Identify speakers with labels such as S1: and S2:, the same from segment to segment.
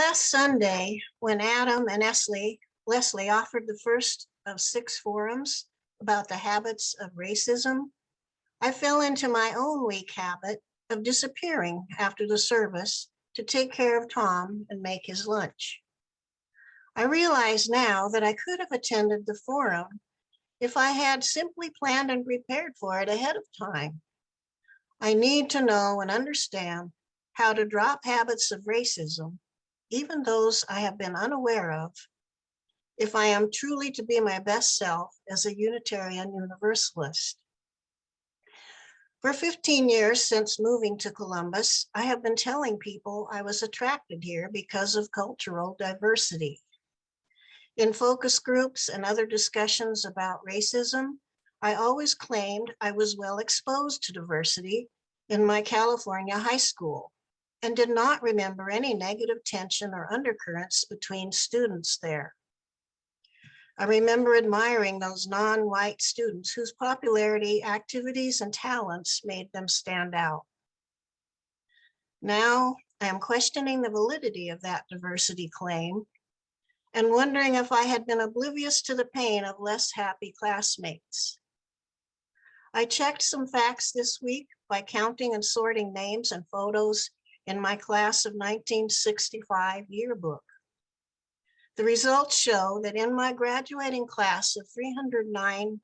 S1: Last Sunday, when Adam and Leslie offered the first of 6 forums about the habits of racism, I fell into my own weak habit of disappearing after the service to take care of Tom and make his lunch. I realize now that I could have attended the forum if I had simply planned and prepared for it ahead of time. I need to know and understand how to drop habits of racism, even those I have been unaware of, if I am truly to be my best self as a Unitarian Universalist. For 15 years since moving to Columbus, I have been telling people I was attracted here because of cultural diversity. In focus groups and other discussions about racism, I always claimed I was well exposed to diversity in my California high school and did not remember any negative tension or undercurrents between students there. I remember admiring those non-white students whose popularity, activities, and talents made them stand out. Now I am questioning the validity of that diversity claim and wondering if I had been oblivious to the pain of less happy classmates. I checked some facts this week by counting and sorting names and photos in my class of 1965 yearbook. The results show that in my graduating class of 309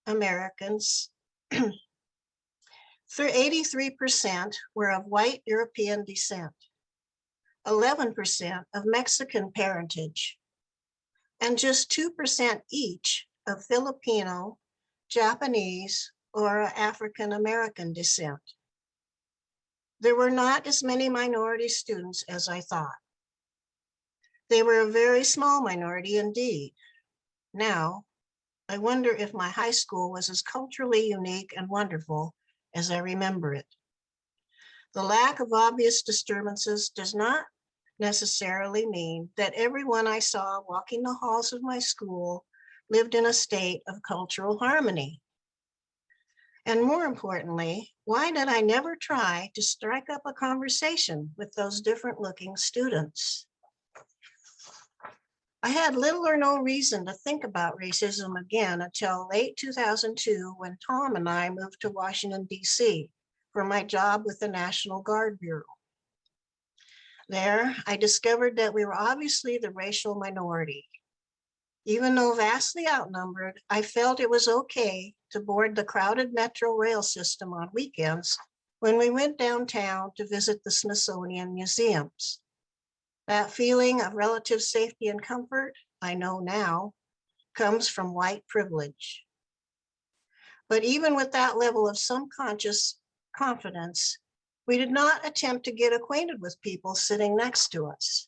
S1: Americans, 83% were of white European descent, 11% of Mexican parentage, and just 2% each of Filipino, Japanese, or African American descent. There were not as many minority students as I thought. They were a very small minority indeed. Now, I wonder if my high school was as culturally unique and wonderful as I remember it. The lack of obvious disturbances does not necessarily mean that everyone I saw walking the halls of my school lived in a state of cultural harmony. And more importantly, why did I never try to strike up a conversation with those different looking students? I had little or no reason to think about racism again until late 2002 when Tom and I moved to Washington, D.C. for my job with the National Guard Bureau. There, I discovered that we were obviously the racial minority. Even though vastly outnumbered, I felt it was okay to board the crowded metro rail system on weekends when we went downtown to visit the Smithsonian museums. That feeling of relative safety and comfort, I know now, comes from white privilege. But even with that level of subconscious confidence, we did not attempt to get acquainted with people sitting next to us.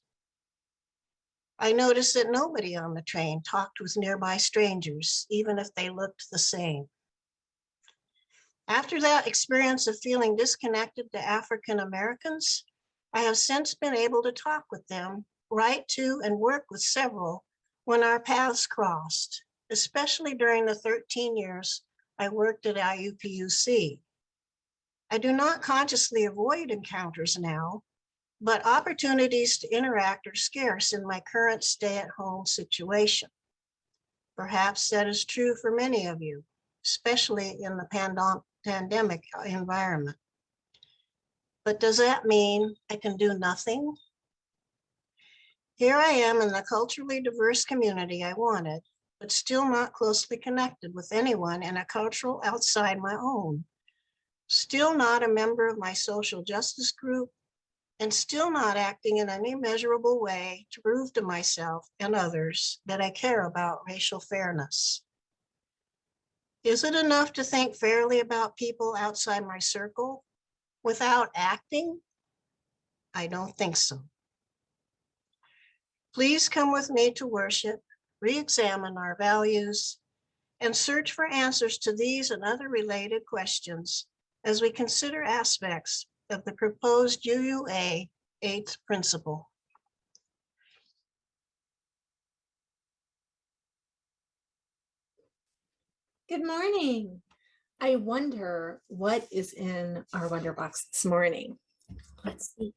S1: I noticed that nobody on the train talked with nearby strangers, even if they looked the same. After that experience of feeling disconnected to African Americans, I have since been able to talk with them, write to and work with several when our paths crossed, especially during the 13 years I worked at IUPUC. I do not consciously avoid encounters now, but opportunities to interact are scarce in my current stay-at-home situation. Perhaps that is true for many of you, especially in the pandemic environment. But does that mean I can do nothing? Here I am in the culturally diverse community I wanted, but still not closely connected with anyone in a cultural outside my own. Still not a member of my social justice group, and still not acting in any measurable way to prove to myself and others that I care about racial fairness. Is it enough to think fairly about people outside my circle without acting? I don't think so. Please come with me to worship, re-examine our values, and search for answers to these and other related questions as we consider aspects of the proposed UUA 8th principle.
S2: Good morning. I wonder what is in our Wonder Box this morning. Let's see.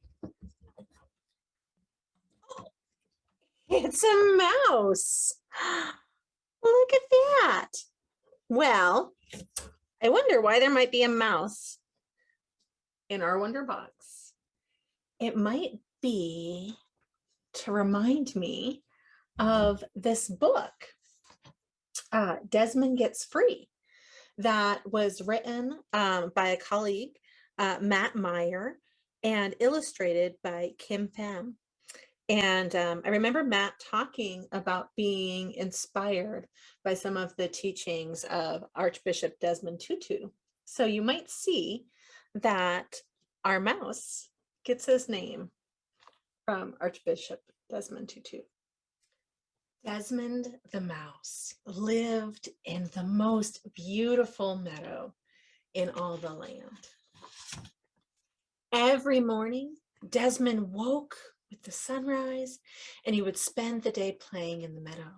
S2: It's a mouse. Look at that. Well, I wonder why there might be a mouse in our Wonder Box. It might be to remind me of this book, Desmond Gets Free, that was written by a colleague, Matt Meyer, and illustrated by Kim Pham. And I remember Matt talking about being inspired by some of the teachings of Archbishop Desmond Tutu. So you might see that our mouse gets his name from Archbishop Desmond Tutu. Desmond the mouse lived in the most beautiful meadow in all the land. Every morning, Desmond woke with the sunrise, and he would spend the day playing in the meadow.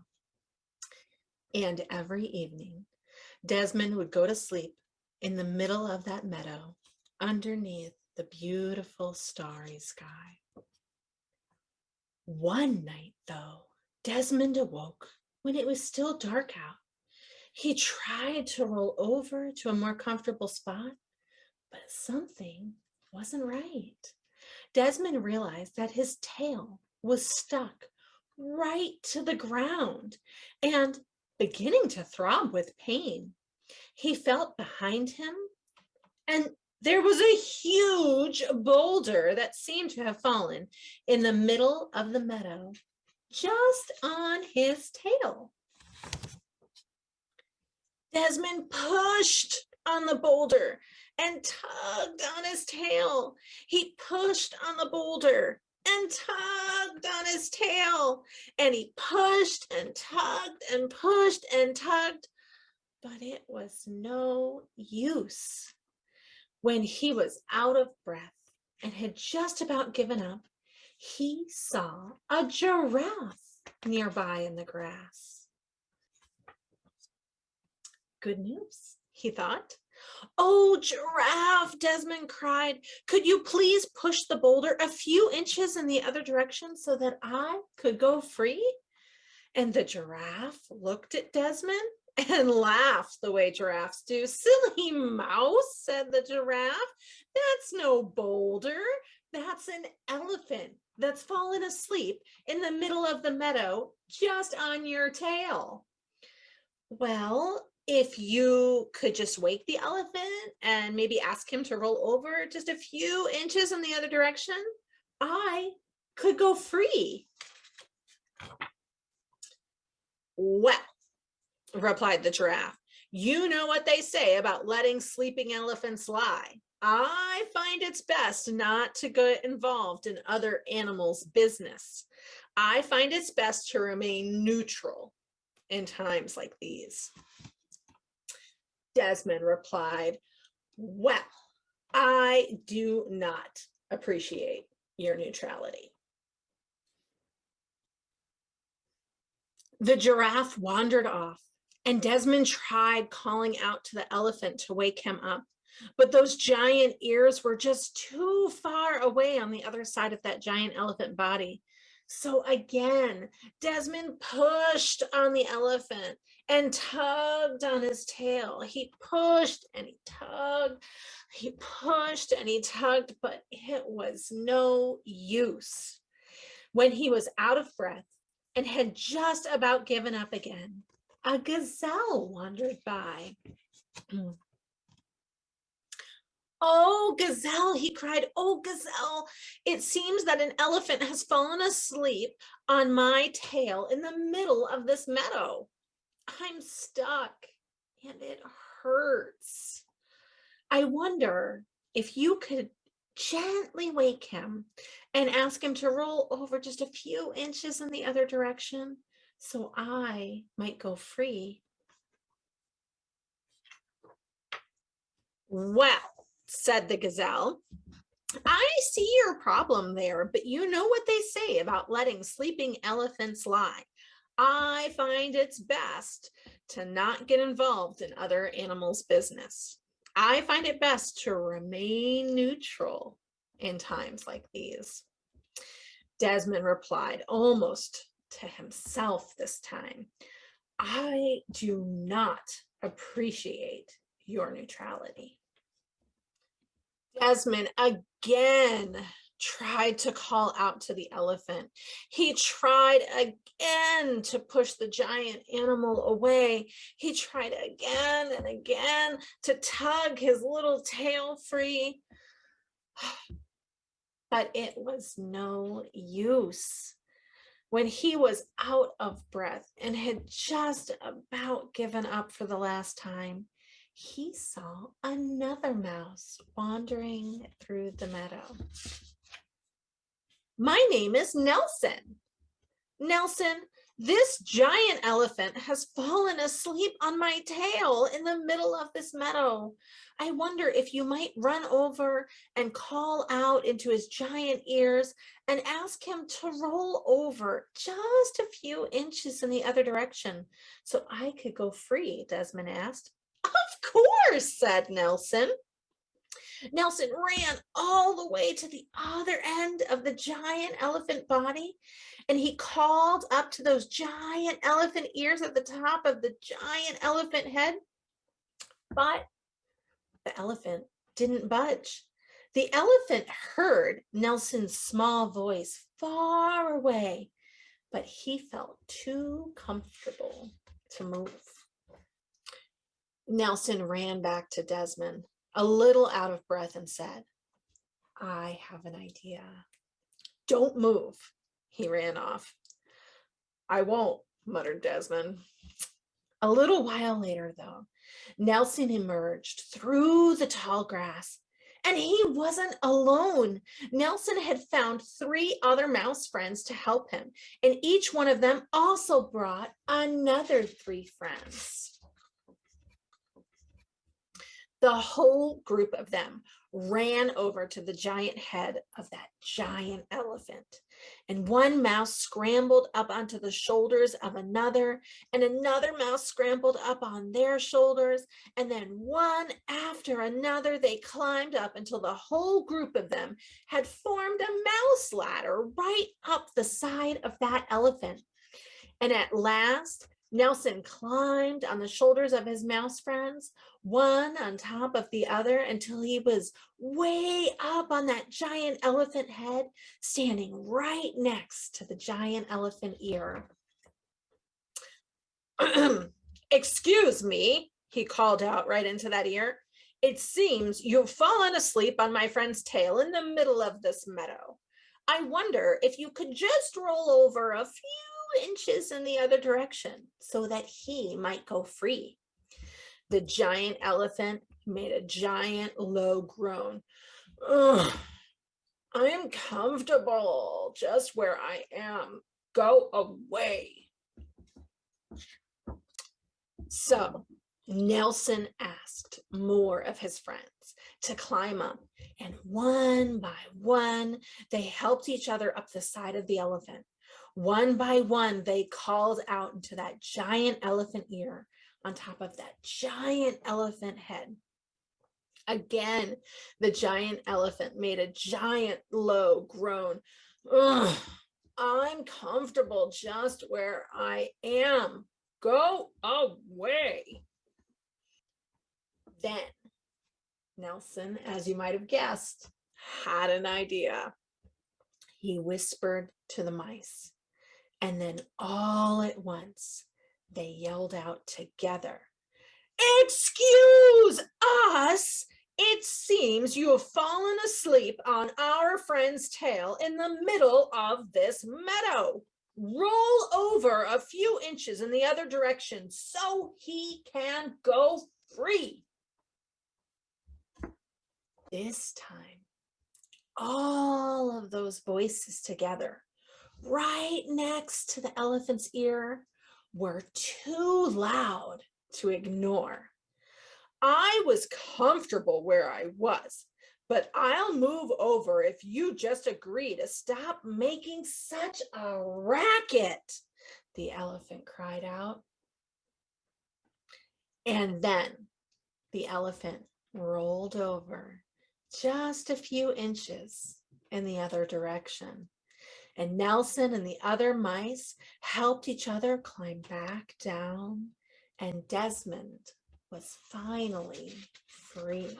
S2: And every evening, Desmond would go to sleep in the middle of that meadow underneath the beautiful starry sky. One night, though, Desmond awoke when it was still dark out. He tried to roll over to a more comfortable spot, but something wasn't right. Desmond realized that his tail was stuck right to the ground and beginning to throb with pain. He felt behind him, and there was a huge boulder that seemed to have fallen in the middle of the meadow, just on his tail. Desmond pushed on the boulder and tugged on his tail. He pushed on the boulder and tugged on his tail. And he pushed and tugged and pushed and tugged, but it was no use. When he was out of breath and had just about given up, he saw a giraffe nearby in the grass. Good news, he thought. Oh, giraffe, Desmond cried. Could you please push the boulder a few inches in the other direction so that I could go free? And the giraffe looked at Desmond and laughed the way giraffes do. Silly mouse, said the giraffe. That's no boulder. That's an elephant that's fallen asleep in the middle of the meadow just on your tail. Well, if you could just wake the elephant and maybe ask him to roll over just a few inches in the other direction, I could go free. Well, replied the giraffe, you know what they say about letting sleeping elephants lie. I find it's best not to get involved in other animals' business. I find it's best to remain neutral in times like these. Desmond replied, well, I do not appreciate your neutrality. The giraffe wandered off, and Desmond tried calling out to the elephant to wake him up, but those giant ears were just too far away on the other side of that giant elephant body. So again, Desmond pushed on the elephant and tugged on his tail. He pushed and he tugged, he pushed and he tugged, but it was no use. When he was out of breath and had just about given up again, a gazelle wandered by. Oh, gazelle, he cried, oh, gazelle, it seems that an elephant has fallen asleep on my tail in the middle of this meadow. I'm stuck and it hurts. I wonder if you could gently wake him and ask him to roll over just a few inches in the other direction so I might go free. Well, said the gazelle, I see your problem there, but you know what they say about letting sleeping elephants lie. I find it's best to not get involved in other animals' business. I find it best to remain neutral in times like these. Desmond replied, almost to himself this time, "I do not appreciate your neutrality." Desmond again tried to call out to the elephant. He tried again to push the giant animal away. He tried again and again to tug his little tail free. But it was no use. When he was out of breath and had just about given up for the last time, he saw another mouse wandering through the meadow. "My name is Nelson. Nelson, this giant elephant has fallen asleep on my tail in the middle of this meadow. I wonder if you might run over and call out into his giant ears and ask him to roll over just a few inches in the other direction so I could go free," Desmond asked. "Of course," said Nelson. Nelson ran all the way to the other end of the giant elephant body, and he called up to those giant elephant ears at the top of the giant elephant head. But the elephant didn't budge. The elephant heard Nelson's small voice far away, but he felt too comfortable to move. Nelson ran back to Desmond, a little out of breath, and said, "I have an idea." "Don't move." He ran off. "I won't," muttered Desmond. A little while later, though, Nelson emerged through the tall grass, and he wasn't alone. Nelson had found 3 other mouse friends to help him, and each one of them also brought another 3 friends. The whole group of them ran over to the giant head of that giant elephant, and one mouse scrambled up onto the shoulders of another, and another mouse scrambled up on their shoulders, and then one after another they climbed up until the whole group of them had formed a mouse ladder right up the side of that elephant. And at last, Nelson climbed on the shoulders of his mouse friends, one on top of the other, until he was way up on that giant elephant head, standing right next to the giant elephant ear. "Excuse me," he called out right into that ear. "It seems you've fallen asleep on my friend's tail in the middle of this meadow. I wonder if you could just roll over a few inches in the other direction so that he might go free." The giant elephant made a giant low groan. "Ugh, I'm comfortable just where I am. Go away." So Nelson asked more of his friends to climb up, and one by one, they helped each other up the side of the elephant. One by one, they called out into that giant elephant ear on top of that giant elephant head. Again, the giant elephant made a giant low groan. "Ugh, I'm comfortable just where I am. Go away." Then Nelson, as you might have guessed, had an idea. He whispered to the mice, and then all at once they yelled out together, "Excuse us! It seems you have fallen asleep on our friend's tail in the middle of this meadow. Roll over a few inches in the other direction so he can go free." This time, all of those voices together, right next to the elephant's ear, were too loud to ignore. "I was comfortable where I was, but I'll move over if you just agree to stop making such a racket," the elephant cried out. And then the elephant rolled over just a few inches in the other direction. And Nelson and the other mice helped each other climb back down, and Desmond was finally free.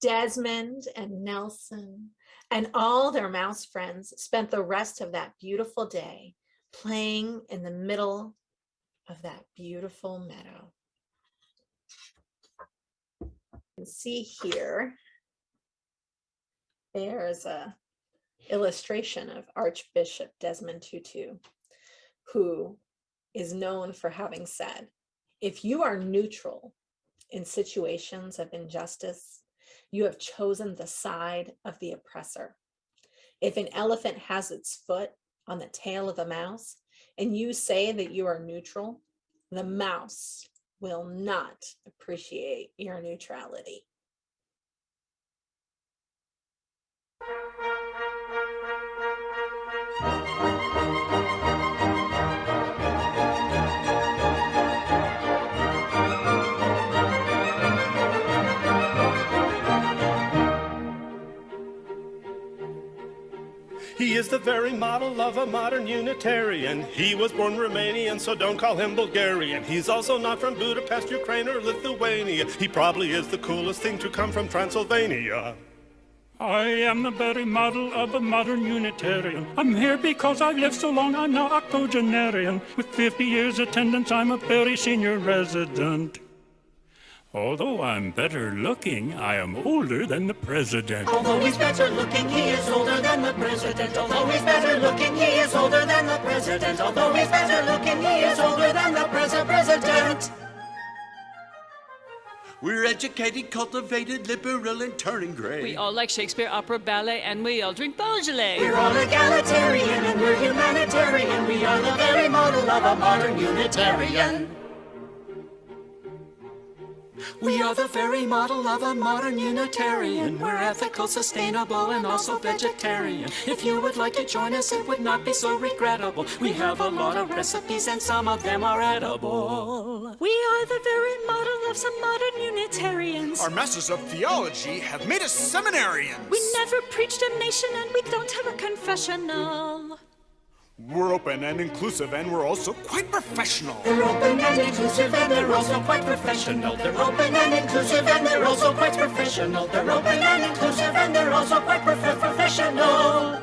S2: Desmond and Nelson and all their mouse friends spent the rest of that beautiful day playing in the middle of that beautiful meadow. You can see here, there's a illustration of Archbishop Desmond Tutu, who is known for having said, if you are neutral in situations of injustice, you have chosen the side of the oppressor. If an elephant has its foot on the tail of a mouse and you say that you are neutral, the mouse will not appreciate your neutrality.
S3: He is the very model of a modern Unitarian. He was born Romanian, so don't call him Bulgarian. He's also not from Budapest, Ukraine, or Lithuania. He probably is the coolest thing to come from Transylvania.
S4: I am the very model of a modern Unitarian. I'm here because I've lived so long, I'm now octogenarian. With 50 years attendance, I'm a very senior resident. Although I'm better looking, I am older than the president.
S5: Although he's better looking, he is older than the president. Although he's better looking, he is older than the president. Although he's better looking, he is older than the president.
S6: We're educated, cultivated, liberal, and turning gray.
S7: We all like Shakespeare, opera, ballet, and we all drink Beaujolais.
S5: We're all egalitarian and we're humanitarian. We are the very model of a modern Unitarian. We are the very model of a modern Unitarian. We're ethical, sustainable, and also vegetarian. If you would like to join us, it would not be so regrettable. We have a lot of recipes and some of them are edible.
S8: We are the very model of some modern Unitarians.
S9: Our masters of theology have made us seminarians.
S8: We never preach damnation and we don't have a confessional.
S9: We're open and inclusive, and we're also quite professional.
S5: They're open and inclusive, and they're also quite professional. They're open and inclusive, and they're also quite professional. They're open and inclusive, and they're also quite professional.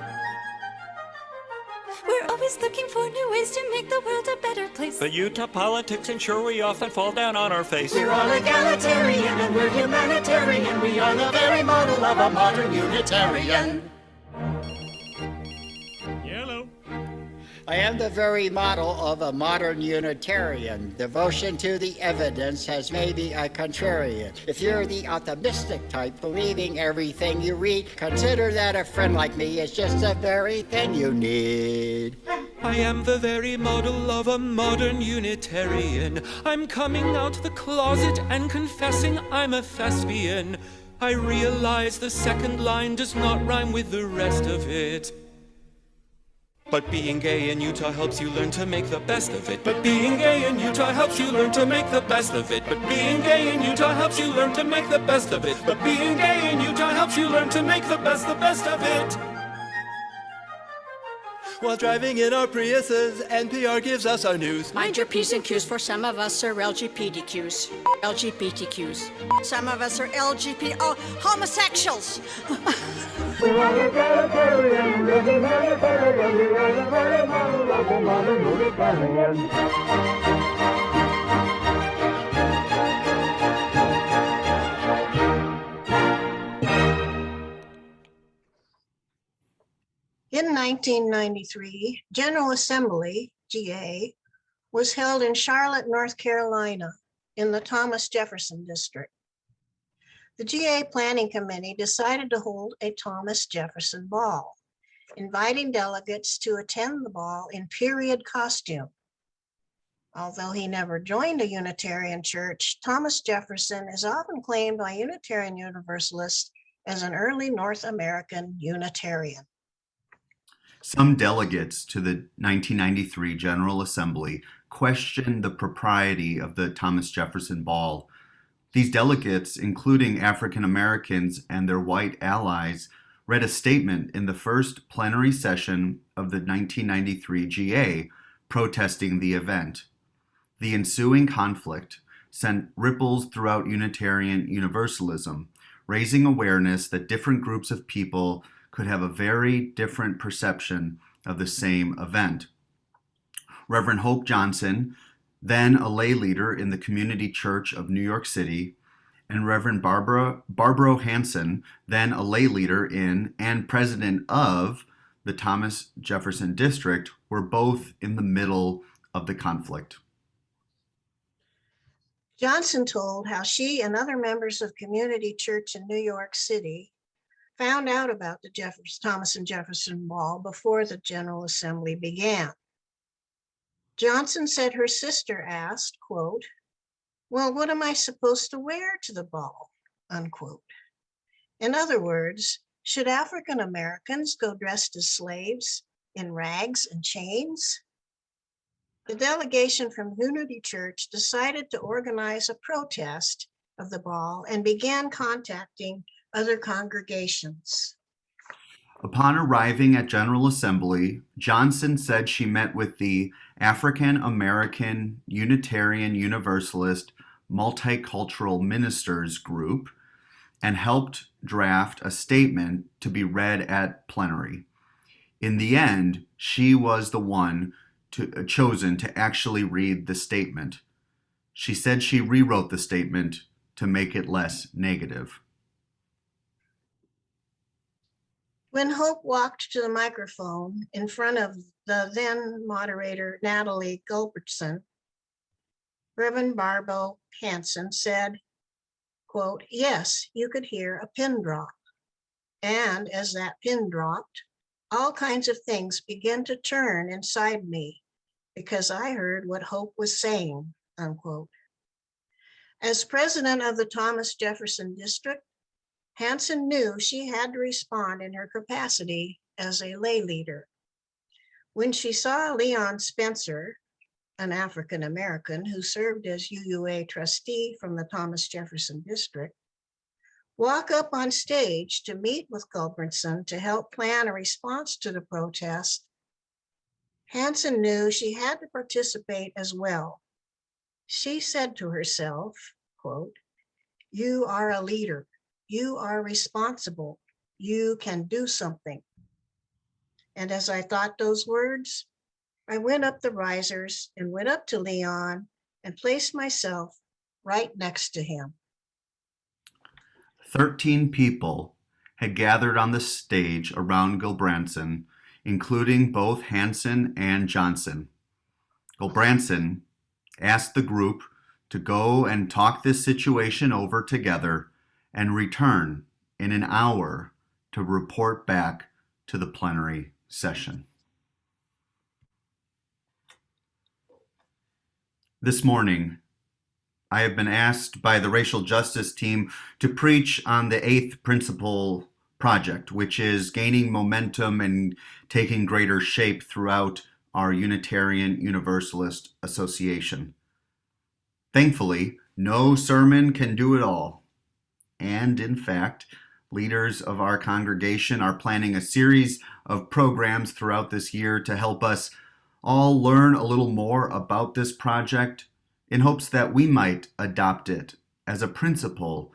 S8: We're always looking for new ways to make the world a better place.
S4: The Utah politics ensure we often fall down on our face.
S5: We're all egalitarian and we're humanitarian. We are the very model of a modern Unitarian.
S4: Yellow.
S10: I am the very model of a modern Unitarian. Devotion to the evidence has made me a contrarian. If you're the optimistic type, believing everything you read, consider that a friend like me is just the very thing you need.
S11: I am the very model of a modern Unitarian. I'm coming out the closet and confessing I'm a thespian. I realize the second line does not rhyme with the rest of it. But being gay in Utah helps you learn to make the best of it. But being gay in Utah helps you learn to make the best of it. But being gay in Utah helps you learn to make the best of it. But being gay in Utah helps you learn to make the best of it. While driving in our Priuses, NPR gives us our news.
S12: Mind your P's and Q's, for some of us are LGBTQs. LGBTQs. Some of us are homosexuals.
S5: We are the egalitarian, we're the humanitarian, we are the very model of the modern Unitarian.
S1: In 1993, General Assembly, GA, was held in Charlotte, North Carolina, in the Thomas Jefferson District. The GA Planning Committee decided to hold a Thomas Jefferson Ball, inviting delegates to attend the ball in period costume. Although he never joined a Unitarian church, Thomas Jefferson is often claimed by Unitarian Universalists as an early North American Unitarian.
S13: Some delegates to the 1993 General Assembly questioned the propriety of the Thomas Jefferson Ball. These delegates, including African Americans and their white allies, read a statement in the first plenary session of the 1993 GA protesting the event. The ensuing conflict sent ripples throughout Unitarian Universalism, raising awareness that different groups of people could have a very different perception of the same event. Reverend Hope Johnson, then a lay leader in the Community Church of New York City, and Reverend Barbara Hansen, then a lay leader in and president of the Thomas Jefferson District, were both in the middle of the conflict.
S1: Johnson told how she and other members of Community Church in New York City found out about the Thomas and Jefferson Ball before the General Assembly began. Johnson said her sister asked, quote, "Well, what am I supposed to wear to the ball?" Unquote. In other words, should African Americans go dressed as slaves in rags and chains? The delegation from Unity Church decided to organize a protest of the ball and began contacting other congregations.
S13: Upon arriving at General Assembly, Johnson said she met with the African American Unitarian Universalist Multicultural Ministers group and helped draft a statement to be read at plenary. In the end, she was the one chosen to actually read the statement. She said she rewrote the statement to make it less negative.
S1: When Hope walked to the microphone in front of the then moderator, Natalie Gulbertson, Reverend Barbara Hansen said, quote, "Yes, you could hear a pin drop. And as that pin dropped, all kinds of things began to turn inside me because I heard what Hope was saying," unquote. As president of the Thomas Jefferson District, Hansen knew she had to respond in her capacity as a lay leader. When she saw Leon Spencer, an African American who served as UUA trustee from the Thomas Jefferson District, walk up on stage to meet with Gulbertson to help plan a response to the protest, Hansen knew she had to participate as well. She said to herself, quote, "You are a leader. You are responsible. You can do something." And as I thought those words, I went up the risers and went up to Leon and placed myself right next to him.
S13: 13 people had gathered on the stage around Gulbranson, including both Hansen and Johnson. Gulbranson asked the group to go and talk this situation over together and return in an hour to report back to the plenary session. This morning, I have been asked by the racial justice team to preach on the 8th Principle Project, which is gaining momentum and taking greater shape throughout our Unitarian Universalist Association. Thankfully, no sermon can do it all. And in fact, leaders of our congregation are planning a series of programs throughout this year to help us all learn a little more about this project in hopes that we might adopt it as a principle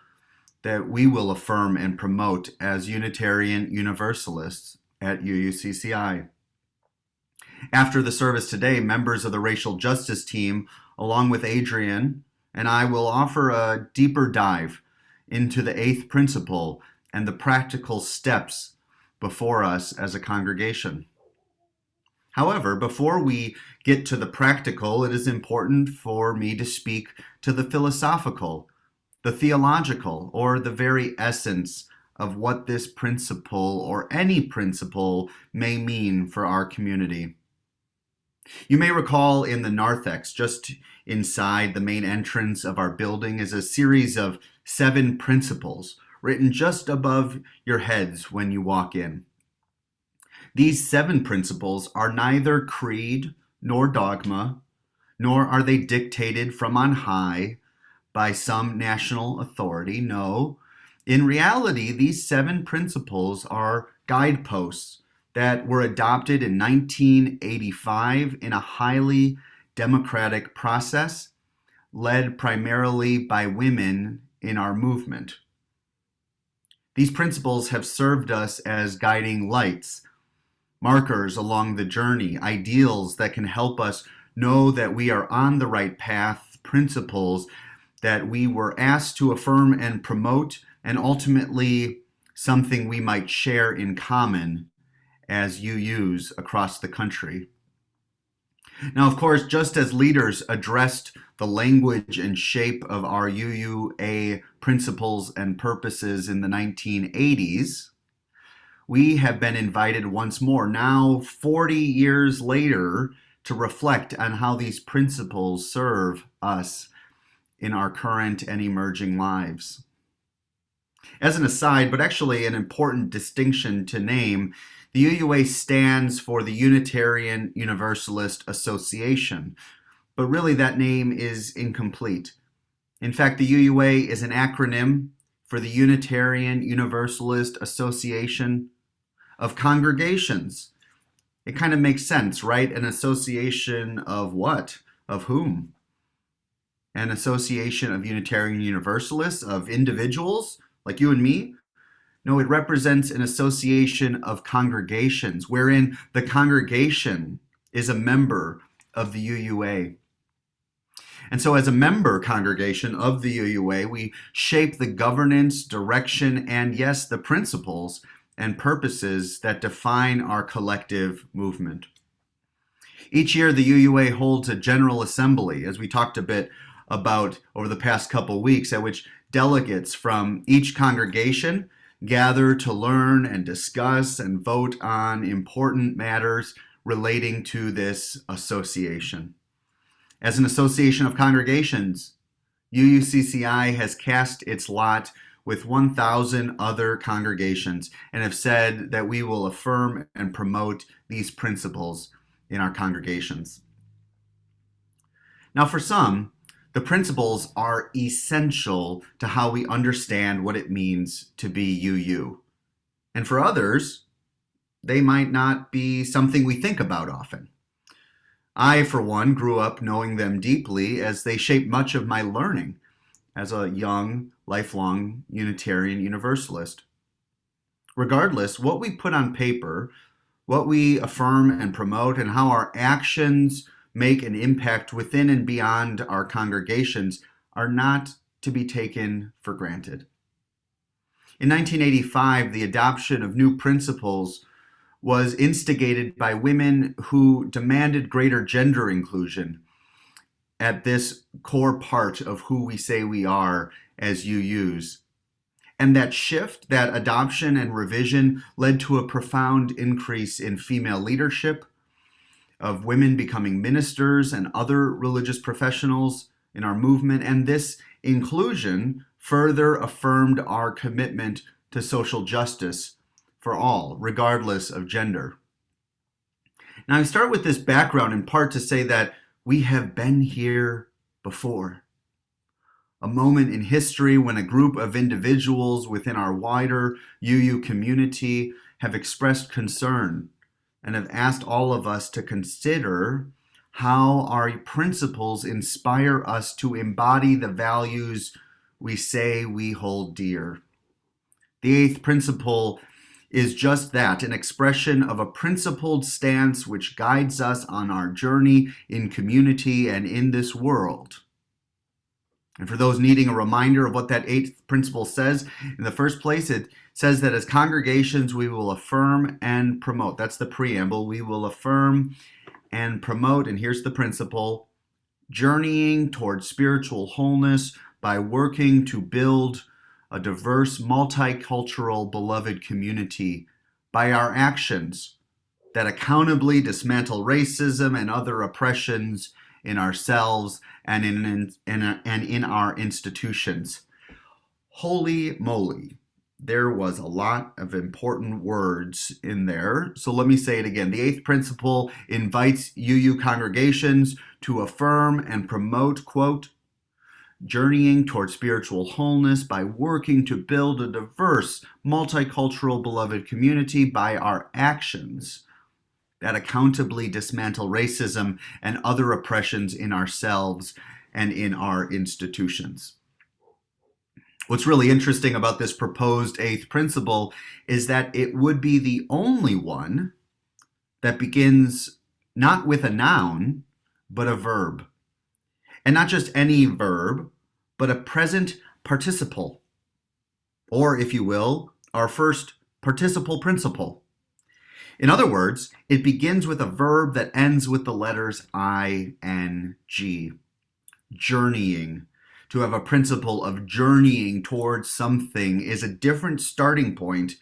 S13: that we will affirm and promote as Unitarian Universalists at UUCCI. After the service today, members of the racial justice team, along with Adrian and I, will offer a deeper dive into the 8th principle and the practical steps before us as a congregation. However, before we get to the practical, it is important for me to speak to the philosophical, the theological, or the very essence of what this principle or any principle may mean for our community. You may recall in the narthex, just inside the main entrance of our building, is a series of 7 principles written just above your heads when you walk in. These 7 principles are neither creed nor dogma, nor are they dictated from on high by some national authority. No, In reality, these 7 principles are guideposts that were adopted in 1985 in a highly democratic process led primarily by women in our movement. These principles have served us as guiding lights, markers along the journey, ideals that can help us know that we are on the right path, principles that we were asked to affirm and promote, and ultimately something we might share in common as UUs across the country. Now, of course, just as leaders addressed the language and shape of our UUA principles and purposes in the 1980s, we have been invited once more, now 40 years later, to reflect on how these principles serve us in our current and emerging lives. As an aside, but actually an important distinction to name, the UUA stands for the Unitarian Universalist Association, but really that name is incomplete. In fact, the UUA is an acronym for the Unitarian Universalist Association of Congregations. It kind of makes sense, right? An association of what? Of whom? An association of Unitarian Universalists, of individuals like you and me? No, it represents an association of congregations wherein the congregation is a member of the UUA. And so as a member congregation of the UUA, we shape the governance, direction, and yes, the principles and purposes that define our collective movement. Each year, the UUA holds a General Assembly, as we talked a bit about over the past couple weeks, at which delegates from each congregation gather to learn and discuss and vote on important matters relating to this association. As an association of congregations, UUCCI has cast its lot with 1,000 other congregations and have said that we will affirm and promote these principles in our congregations. Now, for some, the principles are essential to how we understand what it means to be UU. And for others, they might not be something we think about often. I, for one, grew up knowing them deeply as they shaped much of my learning as a young, lifelong Unitarian Universalist. Regardless, what we put on paper, what we affirm and promote, and how our actions make an impact within and beyond our congregations are not to be taken for granted. In 1985, the adoption of new principles was instigated by women who demanded greater gender inclusion at this core part of who we say we are as UUs. And that shift, that adoption and revision led to a profound increase in female leadership, of women becoming ministers and other religious professionals in our movement. And this inclusion further affirmed our commitment to social justice for all, regardless of gender. Now, I start with this background in part to say that we have been here before. A moment in history when a group of individuals within our wider UU community have expressed concern and have asked all of us to consider how our principles inspire us to embody the values we say we hold dear. The 8th principle is just that, an expression of a principled stance which guides us on our journey in community and in this world. And for those needing a reminder of what that 8th principle says, in the first place, it says that as congregations, we will affirm and promote. That's the preamble. We will affirm and promote, and here's the principle, journeying towards spiritual wholeness by working to build a diverse, multicultural, beloved community by our actions that accountably dismantle racism and other oppressions in ourselves and in our institutions. Holy moly, there was a lot of important words in there. So let me say it again. The 8th principle invites UU congregations to affirm and promote, quote, journeying toward spiritual wholeness by working to build a diverse, multicultural, beloved community by our actions that accountably dismantle racism and other oppressions in ourselves and in our institutions. What's really interesting about this proposed eighth principle is that it would be the only one that begins not with a noun, but a verb. And not just any verb, but a present participle, or if you will, our first participle principle. In other words, it begins with a verb that ends with the letters ing, journeying. To have a principle of journeying towards something is a different starting point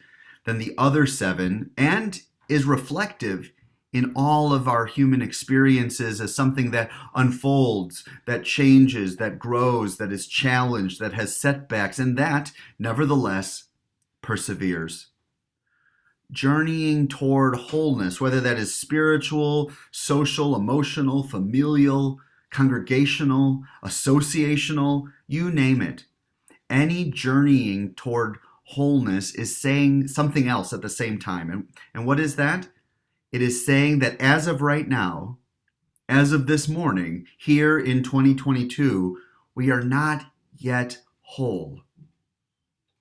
S13: than the other 7 and is reflective in all of our human experiences as something that unfolds, that changes, that grows, that is challenged, that has setbacks, and that, nevertheless, perseveres. Journeying toward wholeness, whether that is spiritual, social, emotional, familial, congregational, associational, you name it. Any journeying toward wholeness is saying something else at the same time. And what is that? It is saying that as of right now, as of this morning, here in 2022, we are not yet whole.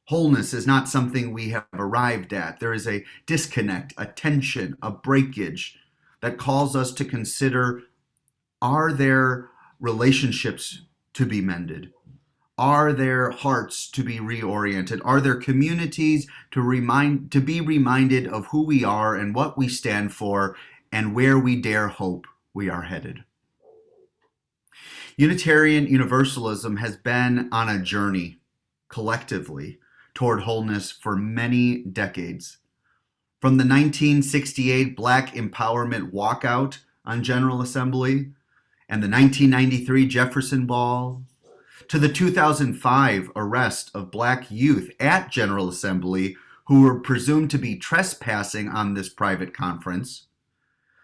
S13: Wholeness is not something we have arrived at. There is a disconnect, a tension, a breakage that calls us to consider, are there relationships to be mended? Are there hearts to be reoriented? Are there communities to be reminded of who we are and what we stand for and where we dare hope we are headed? Unitarian Universalism has been on a journey collectively toward wholeness for many decades. From the 1968 Black Empowerment Walkout on General Assembly and the 1993 Jefferson Ball, to the 2005 arrest of Black youth at General Assembly who were presumed to be trespassing on this private conference,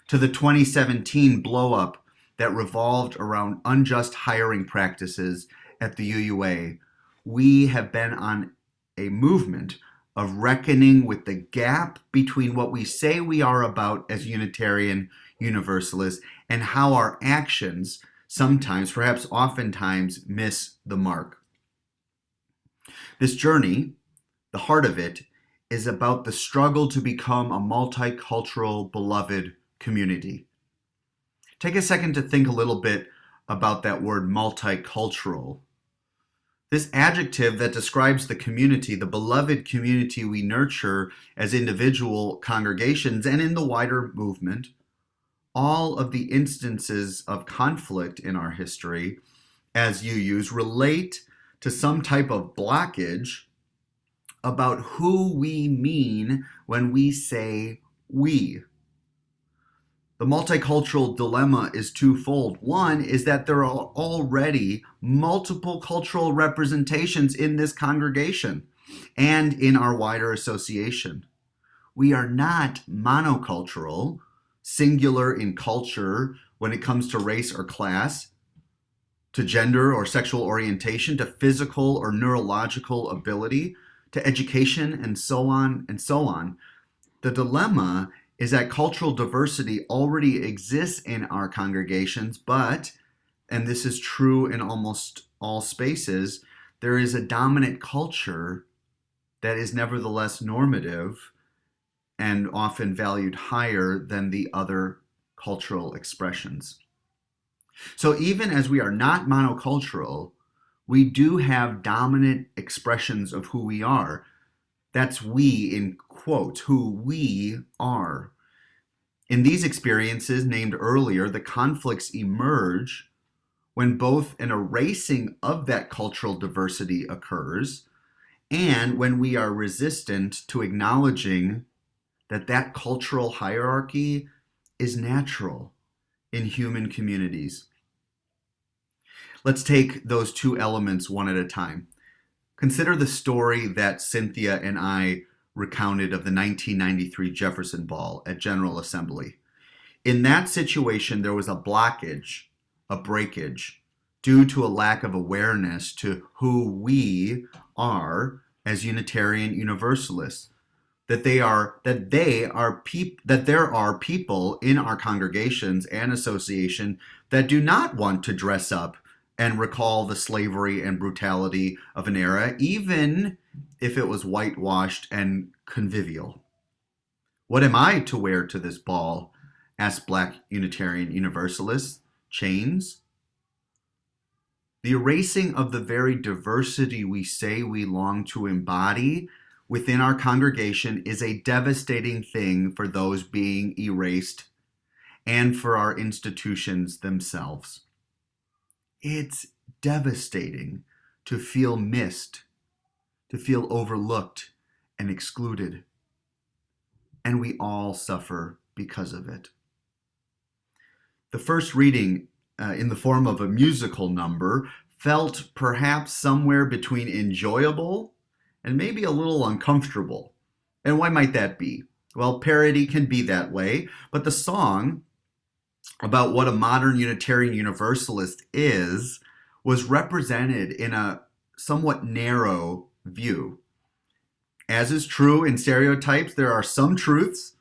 S13: to the 2017 blow-up that revolved around unjust hiring practices at the UUA, we have been on a movement of reckoning with the gap between what we say we are about as Unitarian Universalists and how our actions sometimes, perhaps oftentimes, miss the mark. This journey, the heart of it, is about the struggle to become a multicultural, beloved community. Take a second to think a little bit about that word multicultural. This adjective that describes the community, the beloved community we nurture as individual congregations and in the wider movement, all of the instances of conflict in our history, as you use, relate to some type of blockage about who we mean when we say we. The multicultural dilemma is twofold. One is that there are already multiple cultural representations in this congregation and in our wider association. We are not monocultural, singular in culture when it comes to race or class, to gender or sexual orientation, to physical or neurological ability, to education, and so on and so on. The dilemma is that cultural diversity already exists in our congregations, but, and this is true in almost all spaces, there is a dominant culture that is nevertheless normative and often valued higher than the other cultural expressions. So even as we are not monocultural, we do have dominant expressions of who we are. That's we in quotes, who we are. In these experiences named earlier, the conflicts emerge when both an erasing of that cultural diversity occurs and when we are resistant to acknowledging that that cultural hierarchy is natural in human communities. Let's take those two elements one at a time. Consider the story that Cynthia and I recounted of the 1993 Jefferson Ball at General Assembly. In that situation, there was a blockage, a breakage due to a lack of awareness to who we are as Unitarian Universalists. That there are people in our congregations and association that do not want to dress up and recall the slavery and brutality of an era, even if it was whitewashed and convivial. What am I to wear to this ball? Asked Black Unitarian Universalists. Chains? The erasing of the very diversity we say we long to embody within our congregation is a devastating thing for those being erased and for our institutions themselves. It's devastating to feel missed, to feel overlooked and excluded. And we all suffer because of it. The first reading in the form of a musical number felt perhaps somewhere between enjoyable and maybe a little uncomfortable. And why might that be? Well, parody can be that way, but the song about what a modern Unitarian Universalist is was represented in a somewhat narrow view. As is true in stereotypes, there is some truth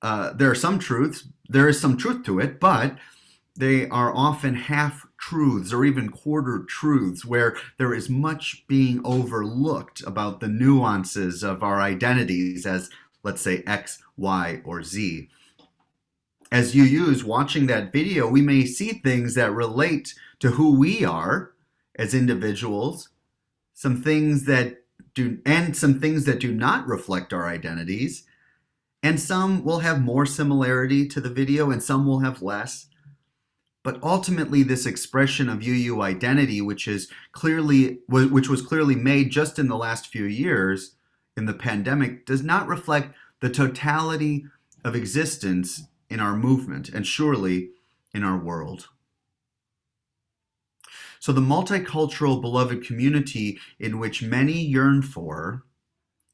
S13: to it, but they are often half-truths or even quarter-truths where there is much being overlooked about the nuances of our identities as, let's say, X, Y, or Z. As UUs watching that video, we may see things that relate to who we are as individuals, some things that do not reflect our identities, and some will have more similarity to the video and some will have less. But ultimately, this expression of UU identity, which was clearly made just in the last few years in the pandemic, does not reflect the totality of existence in our movement and surely in our world. So the multicultural beloved community in which many yearn for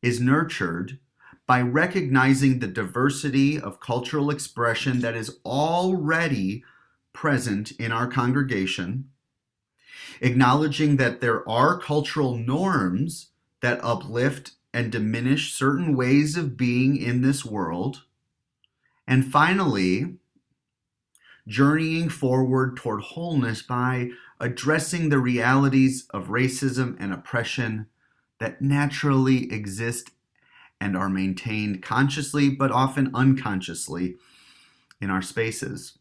S13: is nurtured by recognizing the diversity of cultural expression that is already present in our congregation, acknowledging that there are cultural norms that uplift and diminish certain ways of being in this world, and finally, journeying forward toward wholeness by addressing the realities of racism and oppression that naturally exist and are maintained consciously but often unconsciously in our spaces.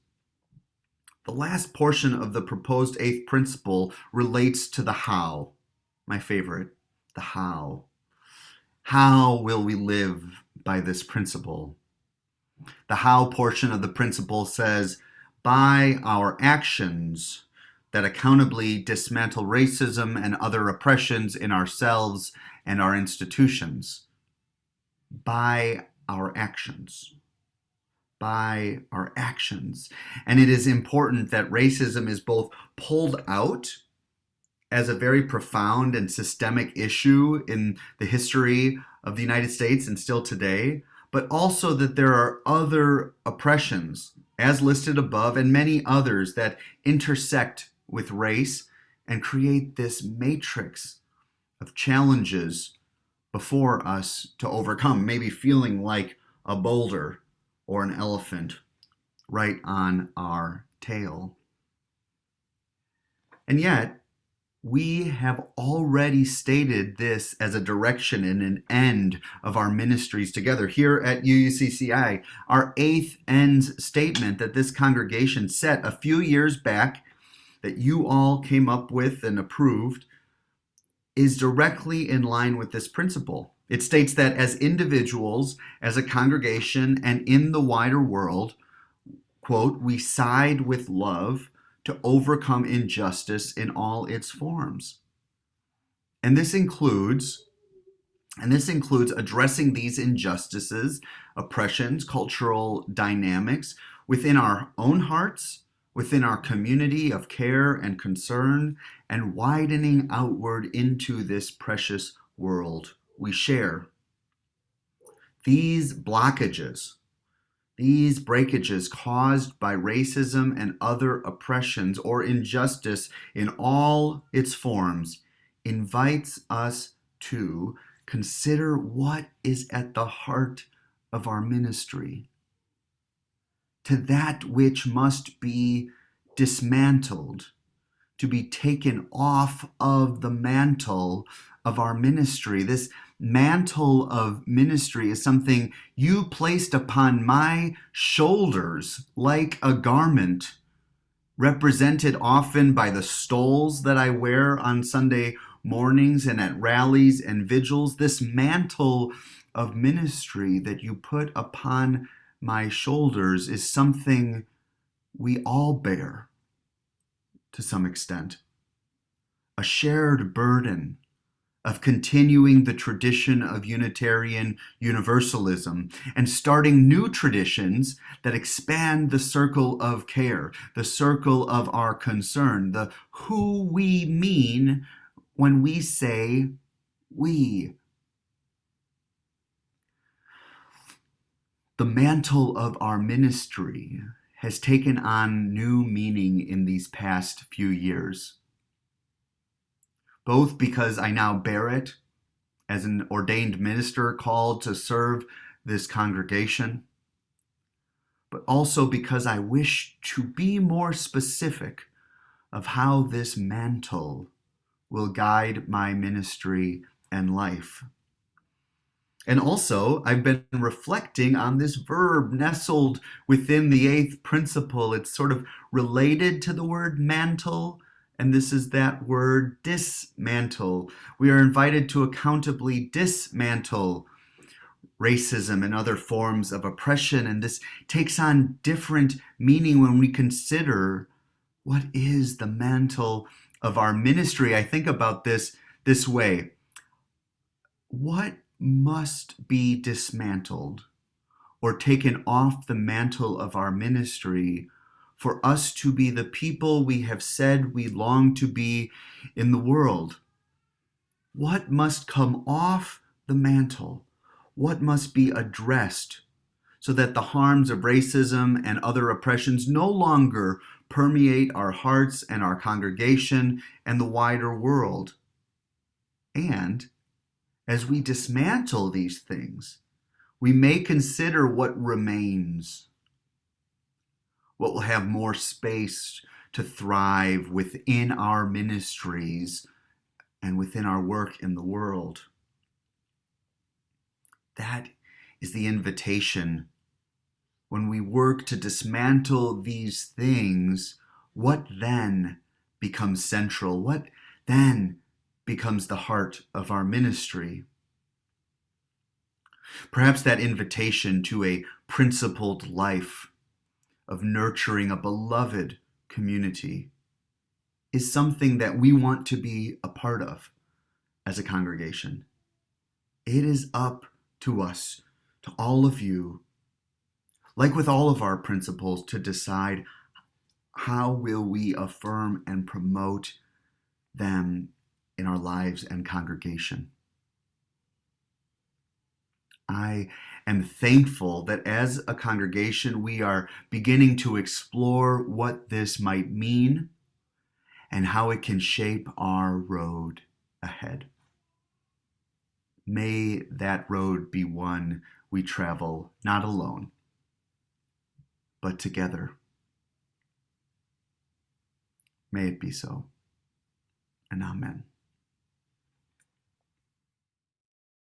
S13: The last portion of the proposed eighth principle relates to the how, my favorite, the how. How will we live by this principle? The how portion of the principle says, by our actions that accountably dismantle racism and other oppressions in ourselves and our institutions. By our actions. By our actions. And it is important that racism is both pulled out as a very profound and systemic issue in the history of the United States and still today, but also that there are other oppressions, as listed above, and many others that intersect with race and create this matrix of challenges before us to overcome, maybe feeling like a boulder or an elephant right on our tail. And yet, we have already stated this as a direction and an end of our ministries together. Here at UUCCI, our eighth ends statement that this congregation set a few years back, that you all came up with and approved, is directly in line with this principle. It states that as individuals, as a congregation, and in the wider world, quote, we side with love to overcome injustice in all its forms. And this includes addressing these injustices, oppressions, cultural dynamics within our own hearts, within our community of care and concern, and widening outward into this precious world we share. These blockages these breakages caused by racism and other oppressions or injustice in all its forms invites us to consider what is at the heart of our ministry, to that which must be dismantled, to be taken off of the mantle of our ministry. This mantle of ministry is something you placed upon my shoulders like a garment, represented often by the stoles that I wear on Sunday mornings and at rallies and vigils. This mantle of ministry that you put upon my shoulders is something we all bear to some extent. A shared burden of continuing the tradition of Unitarian Universalism and starting new traditions that expand the circle of care, the circle of our concern, the who we mean when we say we. The mantle of our ministry has taken on new meaning in these past few years, both because I now bear it as an ordained minister called to serve this congregation, but also because I wish to be more specific of how this mantle will guide my ministry and life. And also, I've been reflecting on this verb nestled within the eighth principle. It's sort of related to the word mantle, and this is that word dismantle. We are invited to accountably dismantle racism and other forms of oppression, and this takes on different meaning when we consider what is the mantle of our ministry. I think about this way. What must be dismantled or taken off the mantle of our ministry for us to be the people we have said we long to be in the world? What must come off the mantle? What must be addressed so that the harms of racism and other oppressions no longer permeate our hearts and our congregation and the wider world? And as we dismantle these things, we may consider what remains, what will have more space to thrive within our ministries and within our work in the world. That is the invitation. When we work to dismantle these things, what then becomes central? What then becomes the heart of our ministry? Perhaps that invitation to a principled life of nurturing a beloved community is something that we want to be a part of as a congregation. It is up to us, to all of you, like with all of our principles, to decide how will we affirm and promote them in our lives and congregation. I am thankful that as a congregation, we are beginning to explore what this might mean and how it can shape our road ahead. May that road be one we travel not alone, but together. May it be so, and amen.